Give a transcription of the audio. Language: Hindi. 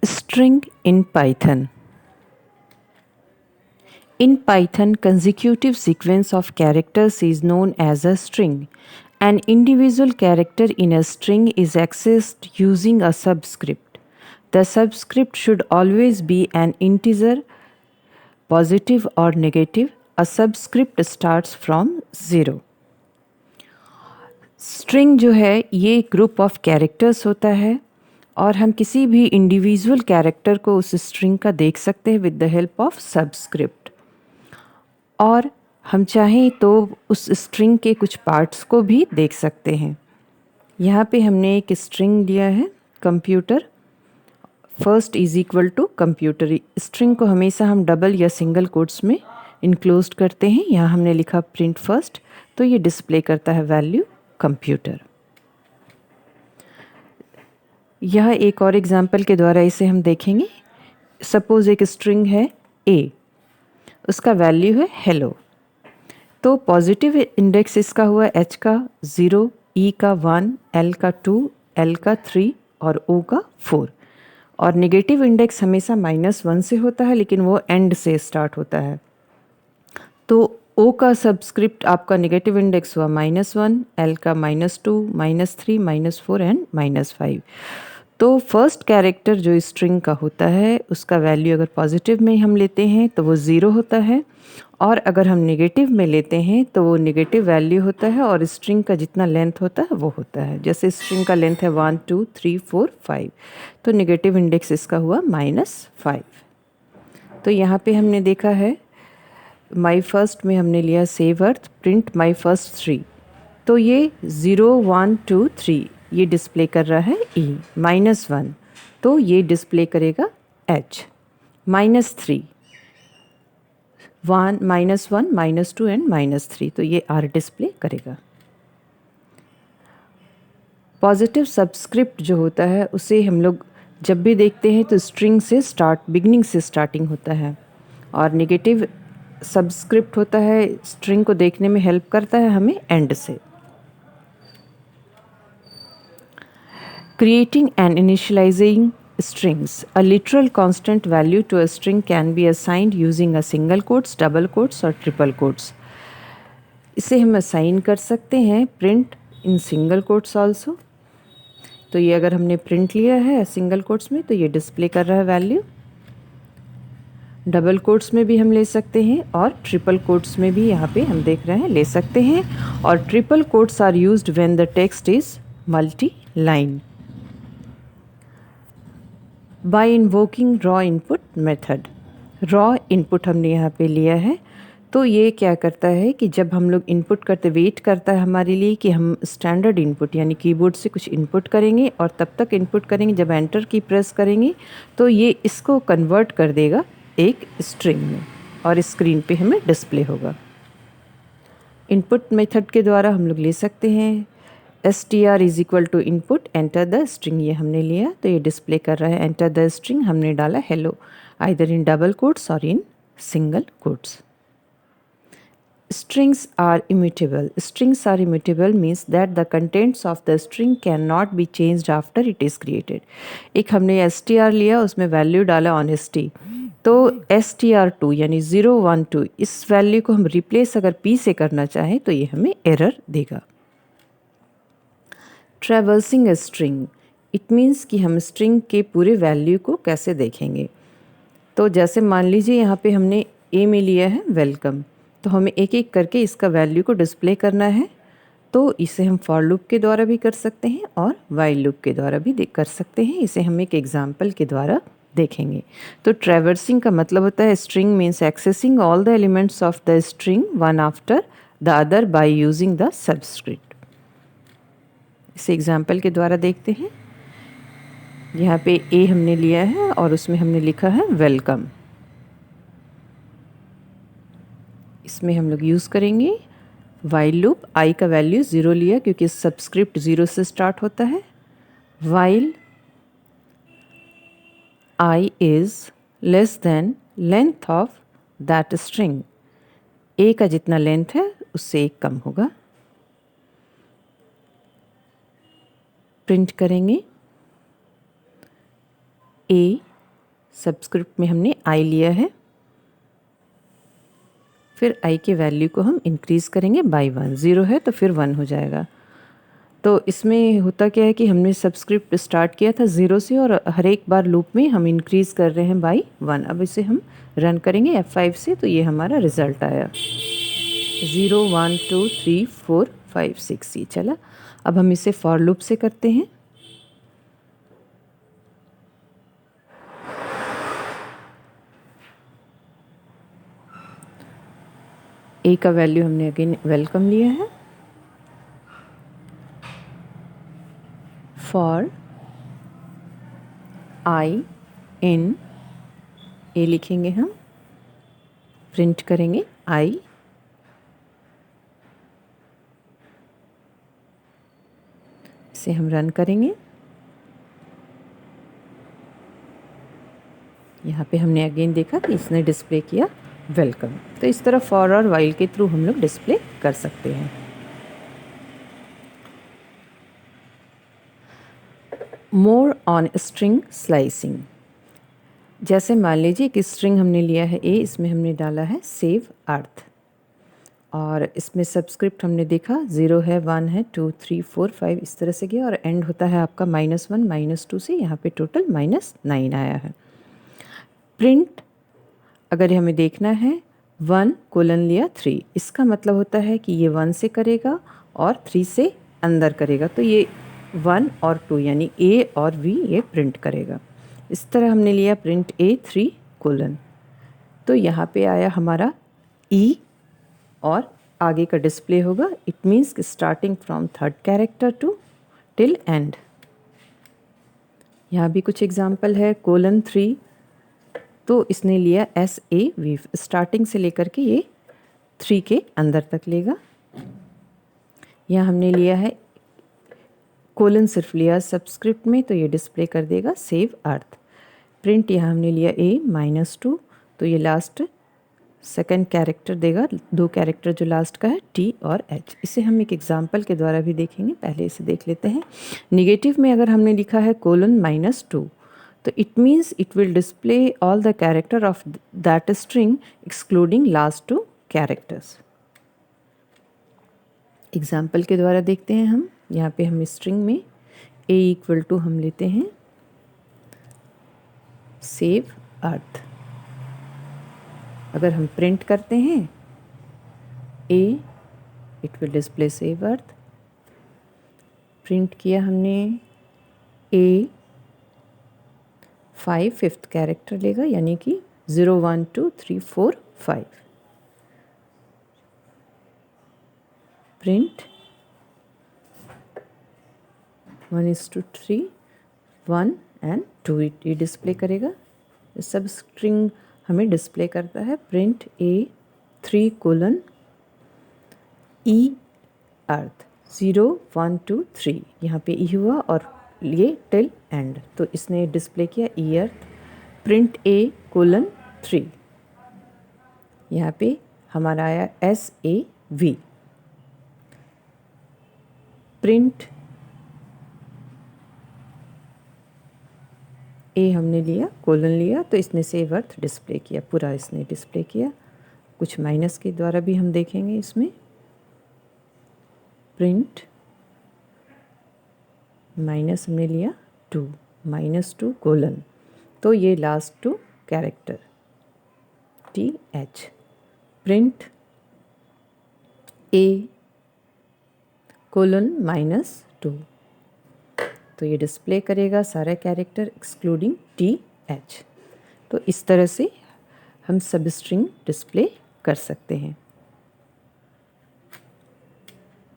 String in Python. In Python, consecutive sequence of characters is known as a string. An individual character in a string is accessed using a subscript. The subscript should always be an integer, positive or negative. A subscript starts from 0. String जो है ये ग्रुप ऑफ कैरेक्टर्स होता है और हम किसी भी इंडिविजुअल कैरेक्टर को उस स्ट्रिंग का देख सकते हैं with the help of subscript. और हम चाहें तो उस स्ट्रिंग के कुछ पार्ट्स को भी देख सकते हैं। यहाँ पे हमने एक स्ट्रिंग लिया है computer, first is equal to computer. String को हमेशा हम डबल या सिंगल कोट्स में इनक्लोज्ड करते हैं। यहाँ हमने लिखा प्रिंट फर्स्ट, तो ये डिस्प्ले करता है वैल्यू कंप्यूटर। यह एक और एग्जाम्पल के द्वारा इसे हम देखेंगे। सपोज एक स्ट्रिंग है ए, उसका वैल्यू है हेलो। तो पॉजिटिव इंडेक्स इसका हुआ एच का 0, ई का 1, एल का 2, एल का 3 और ओ का 4। और नेगेटिव इंडेक्स हमेशा -1 से होता है, लेकिन वो एंड से स्टार्ट होता है। तो ओ का सबस्क्रिप्ट आपका नेगेटिव इंडेक्स हुआ -1, एल का -2, -3, -4 एंड -5। तो फर्स्ट कैरेक्टर जो स्ट्रिंग का होता है उसका वैल्यू अगर पॉजिटिव में हम लेते हैं तो वो 0 होता है, और अगर हम नेगेटिव में लेते हैं तो वो नेगेटिव वैल्यू होता है और स्ट्रिंग का जितना लेंथ होता है वो होता है। जैसे स्ट्रिंग का लेंथ है 1, 2, 3, 4, 5, तो नेगेटिव इंडेक्स इसका हुआ -5। तो यहाँ पे हमने देखा है माई फर्स्ट में हमने लिया save earth, print my first 3, तो ये 0, 1, 2, 3 ये डिस्प्ले कर रहा है ई। -1 तो ये डिस्प्ले करेगा एच। -3 1, -2 एंड -3 तो ये आर डिस्प्ले करेगा। पॉजिटिव सबस्क्रिप्ट जो होता है उसे हम लोग जब भी देखते हैं तो स्ट्रिंग से बिगनिंग से स्टार्टिंग होता है, और नेगेटिव सबस्क्रिप्ट होता है स्ट्रिंग को देखने में हेल्प करता है हमें एंड से। Creating and initializing strings. A literal constant value to a string can be assigned using a single quotes, double quotes और triple quotes. इसे हम असाइन कर सकते हैं print in single quotes also. तो ये अगर हमने प्रिंट लिया है सिंगल कोट्स में तो ये डिस्प्ले कर रहा है वैल्यू। डबल कोट्स में भी हम ले सकते हैं और ट्रिपल कोट्स में भी यहाँ पे हम देख रहे हैं ले सकते हैं। और triple quotes are used when the text is multi line. By invoking raw input method. Raw input हमने यहाँ पे लिया है, तो ये क्या करता है कि जब हम लोग इनपुट करते वेट करता है हमारे लिए कि हम स्टैंडर्ड इनपुट यानी कीबोर्ड से कुछ इनपुट करेंगे और तब तक इनपुट करेंगे जब एंटर की प्रेस करेंगे तो ये इसको कन्वर्ट कर देगा एक स्ट्रिंग में और स्क्रीन पे हमें डिस्प्ले होगा। इनपुट मेथड के द्वारा हम लोग ले सकते हैं str is equal to input enter the string, ये हमने लिया तो ये डिस्प्ले कर रहा है एंटर द स्ट्रिंग। हमने डाला hello either in double quotes और in single quotes. Strings are immutable. Strings are immutable means that the contents of the string cannot be changed after it is created. एक हमने str लिया उसमें वैल्यू डाला honesty, तो str2 यानी 0, 1, 2 इस वैल्यू को हम रिप्लेस अगर p से करना चाहें तो ये हमें एरर देगा। Traversing a string, it means कि हम स्ट्रिंग के पूरे वैल्यू को कैसे देखेंगे। तो जैसे मान लीजिए यहाँ पे हमने ए में लिया है वेलकम, तो हमें एक एक करके इसका वैल्यू को डिस्प्ले करना है। तो इसे हम फॉर लूप के द्वारा भी कर सकते हैं और वाइल लूप के द्वारा भी कर सकते हैं। इसे हम एक एग्जाम्पल के द्वारा देखेंगे। तो ट्रैवर्सिंग का मतलब होता है string means accessing all the elements of the string one after the other by using the subscript. इसे एग्जाम्पल के द्वारा देखते हैं। यहाँ पे ए हमने लिया है और उसमें हमने लिखा है वेलकम। इसमें हम लोग यूज़ करेंगे वाइल लूप। आई का वैल्यू 0 लिया क्योंकि सबस्क्रिप्ट 0 से स्टार्ट होता है। While i is less than length of that string, a का जितना लेंथ है उससे एक कम होगा। प्रिंट करेंगे ए सबस्क्रिप्ट में हमने आई लिया है, फिर आई के वैल्यू को हम इंक्रीज़ करेंगे बाय 1। 0 है तो फिर 1 हो जाएगा। तो इसमें होता क्या है कि हमने सबस्क्रिप्ट स्टार्ट किया था 0 से और हर एक बार लूप में हम इंक्रीज़ कर रहे हैं बाय 1। अब इसे हम रन करेंगे F5 से, तो ये हमारा रिज़ल्ट आया 0 1 2 3 4 5 6। ये चला। अब हम इसे फॉर लूप से करते हैं। ए का वैल्यू हमने अगेन वेलकम लिया है। फॉर आई इन ए लिखेंगे हम, प्रिंट करेंगे आई, इसे हम रन करेंगे। यहाँ पे हमने अगेन देखा कि इसने डिस्प्ले किया वेलकम। तो इस तरह फॉर और वाइल के थ्रू हम लोग डिस्प्ले कर सकते हैं। More on string slicing. जैसे मान लीजिए कि स्ट्रिंग हमने लिया है ए, इसमें हमने डाला है सेव अर्थ, और इसमें सबस्क्रिप्ट हमने देखा 0 है 1 है 2 3 4 5 इस तरह से गया, और एंड होता है आपका -1 -2 से, यहाँ पे टोटल -9 आया है। प्रिंट अगर हमें देखना है 1 कोलन लिया 3, इसका मतलब होता है कि ये 1 से करेगा और 3 से अंदर करेगा, तो ये 1 और 2 यानी ए और वी ये प्रिंट करेगा। इस तरह हमने लिया प्रिंट ए 3 कोलन, तो यहाँ पे आया हमारा ई और आगे का डिस्प्ले होगा। It means starting from third character to till end. यहाँ भी कुछ एग्जाम्पल है। कोलन 3 तो इसने लिया SAV, स्टार्टिंग से लेकर के ये 3 के अंदर तक लेगा। यहाँ हमने लिया है कोलन सिर्फ लिया सबस्क्रिप्ट में, तो ये डिस्प्ले कर देगा सेव अर्थ। प्रिंट यहाँ हमने लिया A -2, तो ये लास्ट सेकंड कैरेक्टर देगा, 2 कैरेक्टर जो लास्ट का है T और H। इसे हम एक एग्जांपल के द्वारा भी देखेंगे, पहले इसे देख लेते हैं। निगेटिव में अगर हमने लिखा है कोलन -2, तो it means it will display all the character of that string excluding last 2 characters. Example के द्वारा देखते हैं हम। यहाँ पे हम स्ट्रिंग में A = हम लेते हैं सेव अर्थ। अगर हम प्रिंट करते हैं A, it will display save earth. Print किया हमने A 5 5th कैरेक्टर लेगा, यानी कि 0 1 2 3 4 5। प्रिंट 1:3 1 एंड 2 ये डिस्प्ले करेगा। सब स्ट्रिंग हमें डिस्प्ले करता है। प्रिंट A 3 कोलन E अर्थ 0 1 2 3, यहाँ पे E हुआ और ये टिल एंड, तो इसने डिस्प्ले किया E earth. Print A colon 3, यहाँ पे हमारा आया SAV। प्रिंट ए हमने लिया कोलन लिया, तो इसने सेव अर्थ डिस्प्ले किया, पूरा इसने डिस्प्ले किया। कुछ माइनस के द्वारा भी हम देखेंगे इसमें। प्रिंट माइनस हमने लिया 2 -2 कोलन, तो ये last 2 character TH। Print A colon -2, तो ये डिस्प्ले करेगा सारे कैरेक्टर एक्सक्लूडिंग TH। तो इस तरह से हम सब स्ट्रिंग डिस्प्ले कर सकते हैं।